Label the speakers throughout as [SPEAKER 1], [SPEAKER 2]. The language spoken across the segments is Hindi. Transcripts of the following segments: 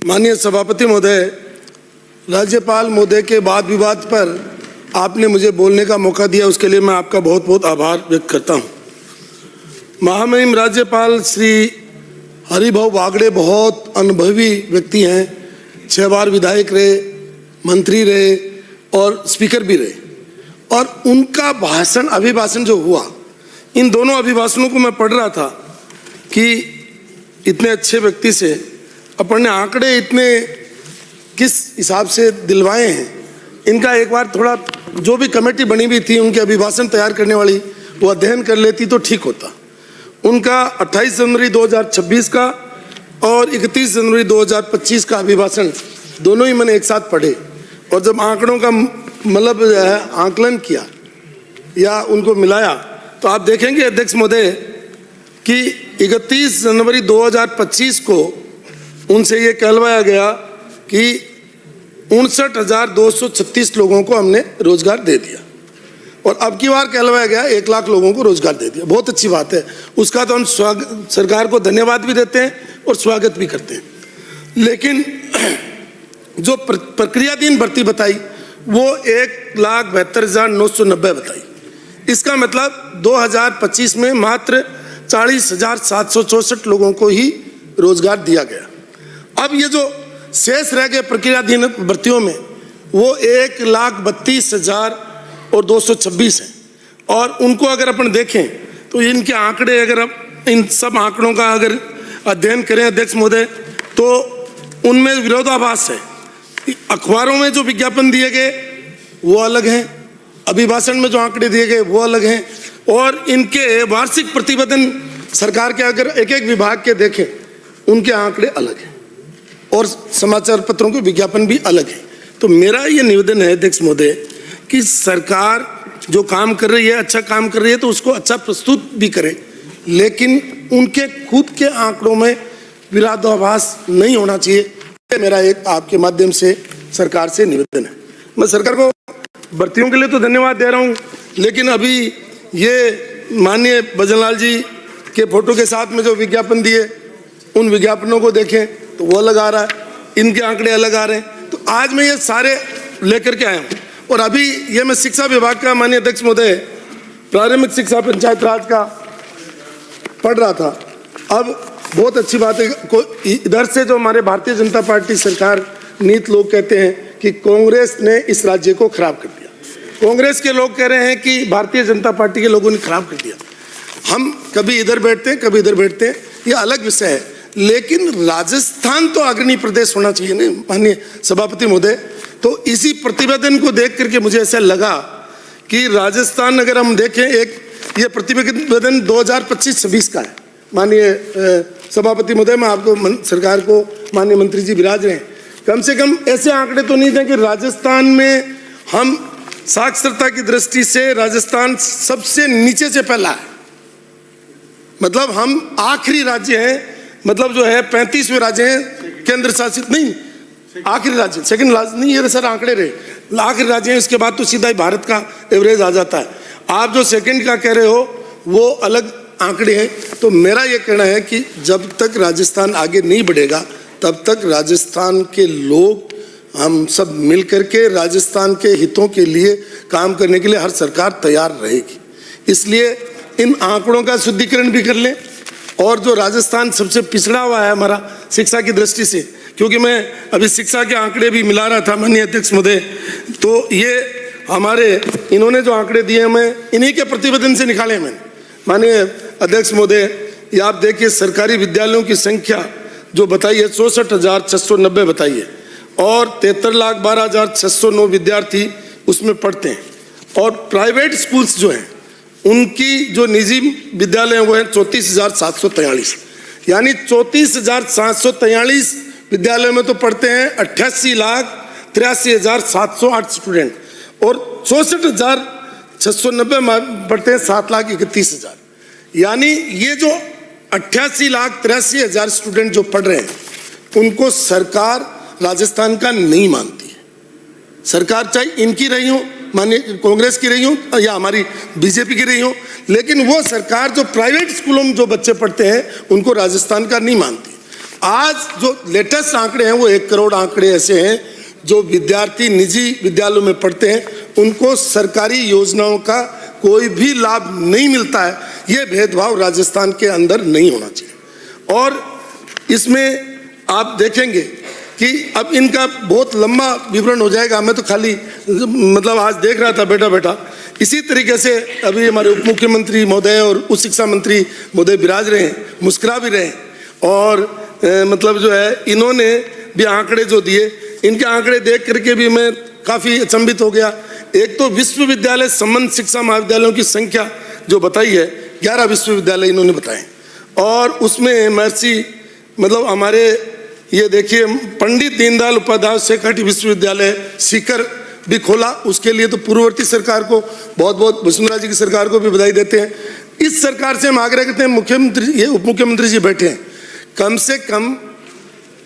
[SPEAKER 1] माननीय सभापति महोदय, राज्यपाल महोदय के वाद विवाद पर आपने मुझे बोलने का मौका दिया, उसके लिए मैं आपका बहुत बहुत आभार व्यक्त करता हूं। महामहिम राज्यपाल श्री हरिभाऊ बागड़े बहुत अनुभवी व्यक्ति हैं। 6 बार विधायक रहे, मंत्री रहे और स्पीकर भी रहे। और उनका भाषण, अभिभाषण जो हुआ, इन दोनों अभिभाषणों को मैं पढ़ रहा था कि इतने अच्छे व्यक्ति से अपन ने आंकड़े इतने किस हिसाब से दिलवाए हैं। इनका एक बार थोड़ा जो भी कमेटी बनी हुई थी उनके अभिभाषण तैयार करने वाली, वो अध्ययन कर लेती तो ठीक होता। उनका 28 जनवरी 2026 का और 31 जनवरी 2025 का अभिभाषण दोनों ही मैंने एक साथ पढ़े। और जब आंकड़ों का मतलब आकलन किया या उनको मिलाया तो आप देखेंगे अध्यक्ष महोदय कि 31 जनवरी 2025 को उनसे ये कहलवाया गया कि 59,236 लोगों को हमने रोजगार दे दिया। और अब की बार कहलवाया गया 1 लाख लोगों को रोजगार दे दिया। बहुत अच्छी बात है, उसका तो हम सरकार को धन्यवाद भी देते हैं और स्वागत भी करते हैं। लेकिन जो प्रक्रियाधीन भर्ती बताई वो 1,72,990 बताई। इसका मतलब 2025 में मात्र 40,764 लोगों को ही रोजगार दिया गया। अब ये जो शेष रह गए प्रक्रियाधीन भर्तियों में वो 1,32,226 हैं। और उनको अगर अपन देखें तो इनके आंकड़े, अगर अब इन सब आंकड़ों का अगर अध्ययन करें अध्यक्ष महोदय, तो उनमें विरोधाभास है। अखबारों में जो विज्ञापन दिए गए वो अलग हैं, अभिभाषण में जो आंकड़े दिए गए वो अलग हैं, और इनके वार्षिक प्रतिवेदन सरकार के अगर एक एक विभाग के देखें उनके आंकड़े अलग हैं और समाचार पत्रों के विज्ञापन भी अलग है। तो मेरा ये निवेदन है अध्यक्ष महोदय कि सरकार जो काम कर रही है, अच्छा काम कर रही है तो उसको अच्छा प्रस्तुत भी करे, लेकिन उनके खुद के आंकड़ों में विरोधाभास नहीं होना चाहिए। मेरा एक आपके माध्यम से सरकार से निवेदन है। मैं सरकार को भर्तियों के लिए तो धन्यवाद दे रहा हूँ, लेकिन अभी ये माननीय भजनलाल जी के फोटो के साथ में जो विज्ञापन दिए उन विज्ञापनों को देखें तो वो अलग आ रहा है, इनके आंकड़े अलग आ रहे हैं। तो आज मैं ये सारे लेकर के आया हूँ। और अभी ये मैं शिक्षा विभाग का माननीय अध्यक्ष महोदय प्रारंभिक शिक्षा पंचायत राज का पढ़ रहा था। अब बहुत अच्छी बात है, इधर से जो हमारे भारतीय जनता पार्टी सरकार नीत लोग कहते हैं कि कांग्रेस ने इस राज्य को खराब कर दिया, कांग्रेस के लोग कह रहे हैं कि भारतीय जनता पार्टी के लोगों ने खराब कर दिया। हम कभी इधर बैठते हैं, कभी इधर बैठते हैं, ये अलग विषय है। लेकिन राजस्थान तो अग्रणी प्रदेश होना चाहिए ना माननीय सभापति महोदय। तो इसी प्रतिवेदन को देख करके मुझे ऐसा लगा कि राजस्थान, अगर हम देखें, एक ये प्रतिवेदन 2025-26 का है। माननीय सभापति महोदय, मैं आपको सरकार को, माननीय मंत्री जी विराज रहे हैं, कम से कम ऐसे आंकड़े तो नहीं दें कि राजस्थान में हम साक्षरता की दृष्टि से राजस्थान सबसे नीचे से पहला है। मतलब हम आखिरी राज्य हैं, मतलब जो है 35वें राज्य हैं केंद्र शासित, नहीं आखिरी राज्य, सेकंड राज्य नहीं, ये सर आंकड़े रहे, आखिरी राज्य हैं। इसके बाद तो सीधा ही भारत का एवरेज आ जाता है। आप जो सेकंड का कह रहे हो वो अलग आंकड़े हैं। तो मेरा ये कहना है कि जब तक राजस्थान आगे नहीं बढ़ेगा तब तक राजस्थान के लोग, हम सब मिल करके राजस्थान के हितों के लिए काम करने के लिए हर सरकार तैयार रहेगी। इसलिए इन आंकड़ों का शुद्धिकरण भी कर लें। और जो राजस्थान सबसे पिछड़ा हुआ है हमारा शिक्षा की दृष्टि से, क्योंकि मैं अभी शिक्षा के आंकड़े भी मिला रहा था माननीय अध्यक्ष महोदय, तो ये हमारे इन्होंने जो आंकड़े दिए हैं मैं इन्हीं के प्रतिवेदन से निकाले। मैंने माननीय अध्यक्ष महोदय, ये आप देखिए सरकारी विद्यालयों की संख्या जो बताई है 64,690 बताई है, और 73,12,609 विद्यार्थी उसमें पढ़ते हैं। और प्राइवेट स्कूल्स जो हैं उनकी जो निजी विद्यालय हैं वो हैं 34,743, यानी 34,743 विद्यालयों में तो पढ़ते हैं 88,83,708 स्टूडेंट, और 64,690 में पढ़ते हैं 7,31,000। यानी ये जो 88,83,000 स्टूडेंट जो पढ़ रहे हैं उनको सरकार राजस्थान का नहीं मानती है। सरकार चाहे इनकी रही हो, मानिए कांग्रेस की रही हो या हमारी बीजेपी की रही हो, लेकिन वो सरकार जो प्राइवेट स्कूलों में जो बच्चे पढ़ते हैं उनको राजस्थान का नहीं मानती। आज जो लेटेस्ट आंकड़े हैं वो 1 करोड़ आंकड़े ऐसे हैं जो विद्यार्थी निजी विद्यालयों में पढ़ते हैं, उनको सरकारी योजनाओं का कोई भी लाभ नहीं मिलता है। ये भेदभाव राजस्थान के अंदर नहीं होना चाहिए। और इसमें आप देखेंगे कि अब इनका बहुत लंबा विवरण हो जाएगा, मैं तो खाली मतलब आज देख रहा था बैठा बैठा। इसी तरीके से अभी हमारे उप मुख्यमंत्री महोदय और उच्च शिक्षा मंत्री महोदय विराज रहे हैं, मुस्कुरा भी रहे हैं और मतलब जो है इन्होंने भी आंकड़े जो दिए, इनके आंकड़े देख करके भी मैं काफ़ी अचंभित हो गया। एक तो विश्वविद्यालय संबंध शिक्षा महाविद्यालयों की संख्या जो बताई है 11 विश्वविद्यालय इन्होंने बताए, और उसमें महर्षि मतलब हमारे ये देखिए पंडित दीनदयाल उपाध्याय शेखाटी विश्वविद्यालय सीकर भी खोला। उसके लिए तो पूर्ववर्ती सरकार को बहुत बहुत, वसुंधरा जी की सरकार को भी बधाई देते हैं। इस सरकार से हम आग्रह करते हैं, मुख्यमंत्री ये उप मुख्यमंत्री जी बैठे हैं, कम से कम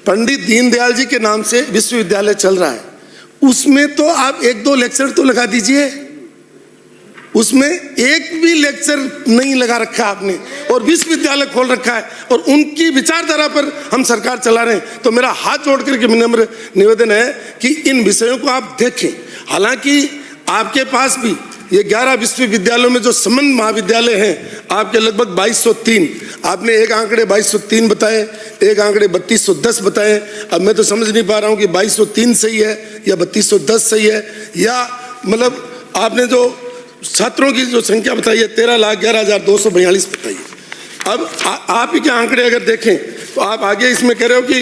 [SPEAKER 1] पंडित दीनदयाल जी के नाम से विश्वविद्यालय चल रहा है, उसमें तो आप 1-2 लेक्चर तो लगा दीजिए। उसमें एक भी लेक्चर नहीं लगा रखा आपने और विश्वविद्यालय खोल रखा है और उनकी विचारधारा पर हम सरकार चला रहे हैं। तो मेरा हाथ जोड़ करके विनम्र निवेदन है कि इन विषयों को आप देखें। हालांकि आपके पास भी ये 11 विश्वविद्यालयों में जो संबंध महाविद्यालय हैं आपके लगभग 2203, आपने एक आंकड़े 2203 बताए, एक आंकड़े 3210 बताए। अब मैं तो समझ नहीं पा रहा हूँ कि 2203 सही है या 3210 सही है, या मतलब आपने जो छात्रों की जो संख्या बताई है 13,11,242 बताई है। अब आप ही के आंकड़े अगर देखें तो आप आगे इसमें कह रहे हो कि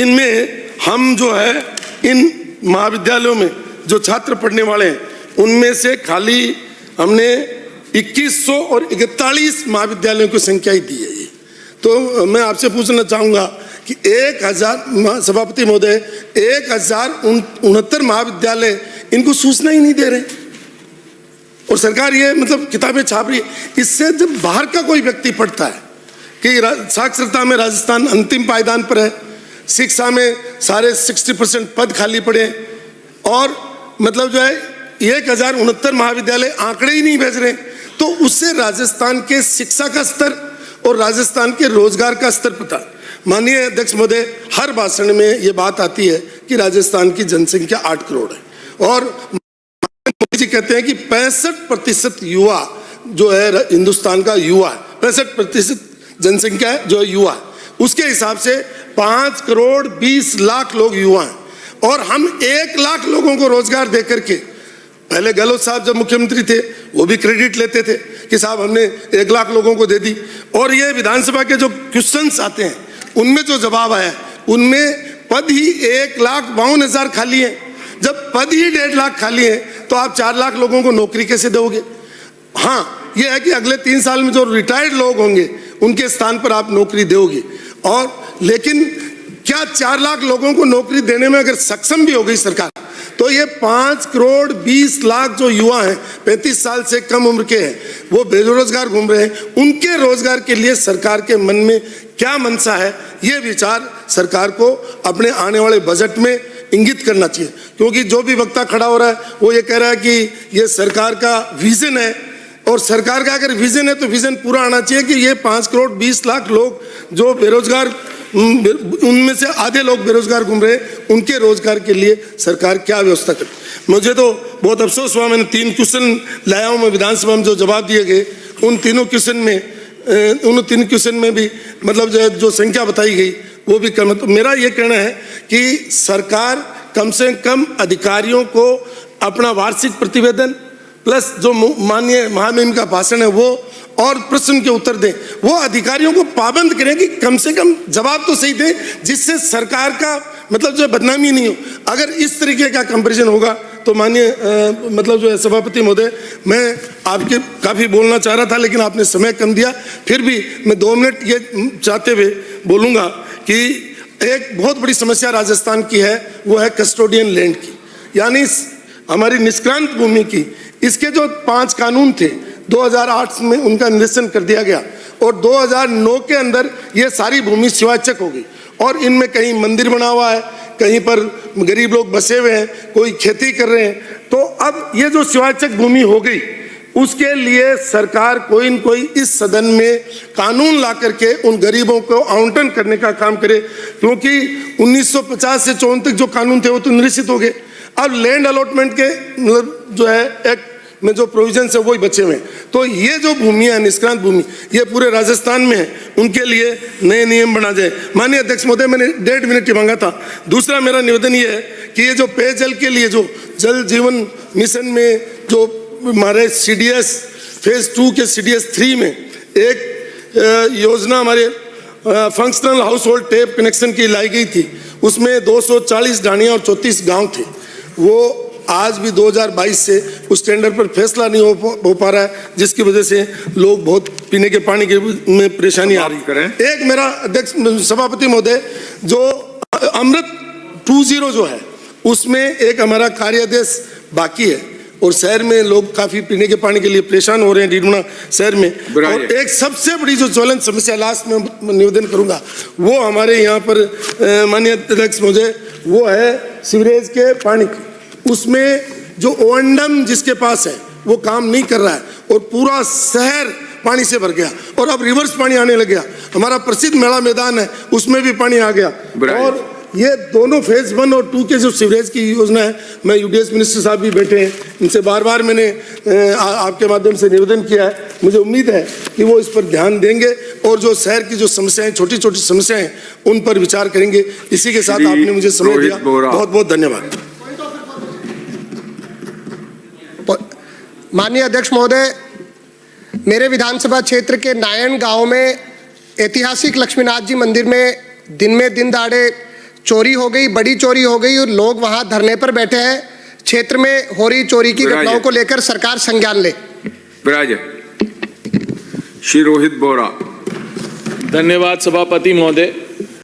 [SPEAKER 1] इनमें हम जो है इन महाविद्यालयों में जो छात्र पढ़ने वाले हैं उनमें से खाली हमने 2100 और 41 महाविद्यालयों की संख्या ही दी है। ये तो मैं आपसे पूछना चाहूँगा कि 1000 सभापति महोदय 1069 महाविद्यालय इनको सूचना ही नहीं दे रहे और सरकार ये मतलब किताबें छाप रही है। इससे जब बाहर का कोई व्यक्ति पढ़ता है कि साक्षरता में राजस्थान अंतिम पायदान पर है, शिक्षा में सारे 60% पद खाली पड़े और मतलब जो है 1069 महाविद्यालय आंकड़े ही नहीं भेज रहे, तो उससे राजस्थान के शिक्षा का स्तर और राजस्थान के रोजगार का स्तर पता। माननीय अध्यक्ष महोदय, हर भाषण में ये बात आती है कि राजस्थान की जनसंख्या 8 करोड़ है और मोदी जी कहते हैं कि 65% युवा जो है हिंदुस्तान का युवा, 65% जनसंख्या है जो युवा, उसके हिसाब से 5 करोड़ 20 लाख लोग युवा हैं और हम 1 लाख लोगों को रोजगार दे करके, पहले गहलोत साहब जब मुख्यमंत्री थे वो भी क्रेडिट लेते थे कि साहब हमने 1 लाख लोगों को दे दी, और ये विधानसभा के जो क्वेश्चंस आते हैं उनमें जो जवाब आया उनमें पद ही 1,52,000 खाली है। जब पद ही 1.5 लाख खाली है तो आप 4 लाख लोगों को नौकरी कैसे दोगे? हाँ, यह है कि अगले 3 साल में जो रिटायर्ड लोग होंगे उनके स्थान पर आप नौकरी दोगे, और लेकिन क्या 4 लाख लोगों को नौकरी देने में अगर सक्षम भी हो गई सरकार, तो ये 5 करोड़ 20 लाख जो युवा हैं 35 साल से कम उम्र के हैं, वो बेरोजगार घूम रहे हैं, उनके रोजगार के लिए सरकार के मन में क्या मनसा है, ये विचार सरकार को अपने आने वाले बजट में इंगित करना चाहिए। क्योंकि जो भी वक्ता खड़ा हो रहा है वो ये कह रहा है कि ये सरकार का विजन है, और सरकार का अगर विजन है तो विजन पूरा आना चाहिए कि ये 5 करोड़ 20 लाख लोग जो बेरोजगार, उनमें से आधे लोग बेरोजगार घूम रहे हैं, उनके रोजगार के लिए सरकार क्या व्यवस्था करे। मुझे तो बहुत अफसोस हुआ, मैंने 3 क्वेश्चन लाया हूँ मैं विधानसभा में, जो जवाब दिए गए उन तीनों क्वेश्चन में भी मतलब जो संख्या बताई गई वो भी कम है। तो मेरा ये कहना है कि सरकार कम से कम अधिकारियों को अपना वार्षिक प्रतिवेदन प्लस जो माननीय महामहिम का भाषण है वो और प्रश्न के उत्तर दें, वो अधिकारियों को पाबंद करें कि कम से कम जवाब तो सही दें, जिससे सरकार का मतलब जो बदनामी नहीं हो। अगर इस तरीके का कंपैरिजन होगा तो माननीय मतलब जो है सभापति महोदय, मैं आपके काफ़ी बोलना चाह रहा था लेकिन आपने समय कम दिया, फिर भी मैं 2 मिनट ये चाहते हुए बोलूँगा कि एक बहुत बड़ी समस्या राजस्थान की है, वो है कस्टोडियन लैंड की, यानी हमारी निष्क्रांत भूमि की। इसके जो 5 कानून थे 2008 में उनका निरसन कर दिया गया और 2009 के अंदर ये सारी भूमि शिवाचक हो गई और इनमें कहीं मंदिर बना हुआ है, कहीं पर गरीब लोग बसे हुए हैं, कोई खेती कर रहे हैं। तो अब ये जो शिवाचक भूमि हो गई, उसके लिए सरकार कोई न कोई इस सदन में कानून ला करके उन गरीबों को आवंटन करने का काम करे, क्योंकि 1950 से 54 तक जो कानून थे वो तो निरसित हो गए। अब लैंड अलॉटमेंट के मतलब जो है एक्ट में जो प्रोविजन है वही बचे हुए हैं। तो ये जो भूमि है, निष्क्रांत भूमि, ये पूरे राजस्थान में है, उनके लिए नए नियम बना जाए। माननीय अध्यक्ष महोदय, मैंने 1.5 मिनट ही मांगा था। दूसरा मेरा निवेदन ये है कि ये जो पेयजल के लिए जो जल जीवन मिशन में जो हमारे CDS फेज 2 के CDS 3 में एक योजना हमारे functional house hold tap connection की लाई गई थी, उसमें 240 ढाणियाँ और 34 गाँव थे। वो आज भी 2022 से उस टेंडर पर फैसला नहीं हो पा रहा है, जिसकी वजह से लोग बहुत पीने के पानी के में परेशानी आ रही है। एक मेरा अध्यक्ष सभापति महोदय, जो अमृत 2.0 जो है, उसमें एक हमारा कार्यादेश बाकी है और शहर में लोग काफी पीने के पानी के लिए परेशान हो रहे हैं, डीडमना शहर में। और एक सबसे बड़ी जो ज्वलंत समस्या, लास्ट में निवेदन करूंगा, वो हमारे यहाँ पर माननीय अध्यक्ष महोदय, वो है सीवरेज के पानी की। उसमें जो ओएंडम जिसके पास है वो काम नहीं कर रहा है और पूरा शहर पानी से भर गया और अब रिवर्स पानी आने लग गया। हमारा प्रसिद्ध मेला मैदान है, उसमें भी पानी आ गया। और ये दोनों फेज 1 और 2 के जो सीवरेज की योजना है, मैं UDS मिनिस्टर साहब भी बैठे हैं, इनसे बार बार मैंने आपके माध्यम से निवेदन किया है। मुझे उम्मीद है कि वो इस पर ध्यान देंगे और जो शहर की जो समस्याएं, छोटी छोटी समस्याएं हैं, उन पर विचार करेंगे। इसी के साथ आपने मुझे समय दिया, बहुत बहुत धन्यवाद।
[SPEAKER 2] माननीय अध्यक्ष महोदय, मेरे विधानसभा क्षेत्र के नायन गांव में ऐतिहासिक लक्ष्मीनाथ जी मंदिर में दिन दहाड़े चोरी हो गई, बड़ी चोरी हो गई और लोग वहां धरने पर बैठे हैं। क्षेत्र में हो रही चोरी की घटनाओं को लेकर सरकार संज्ञान ले।
[SPEAKER 3] श्री रोहित बोरा।
[SPEAKER 4] धन्यवाद सभापति महोदय।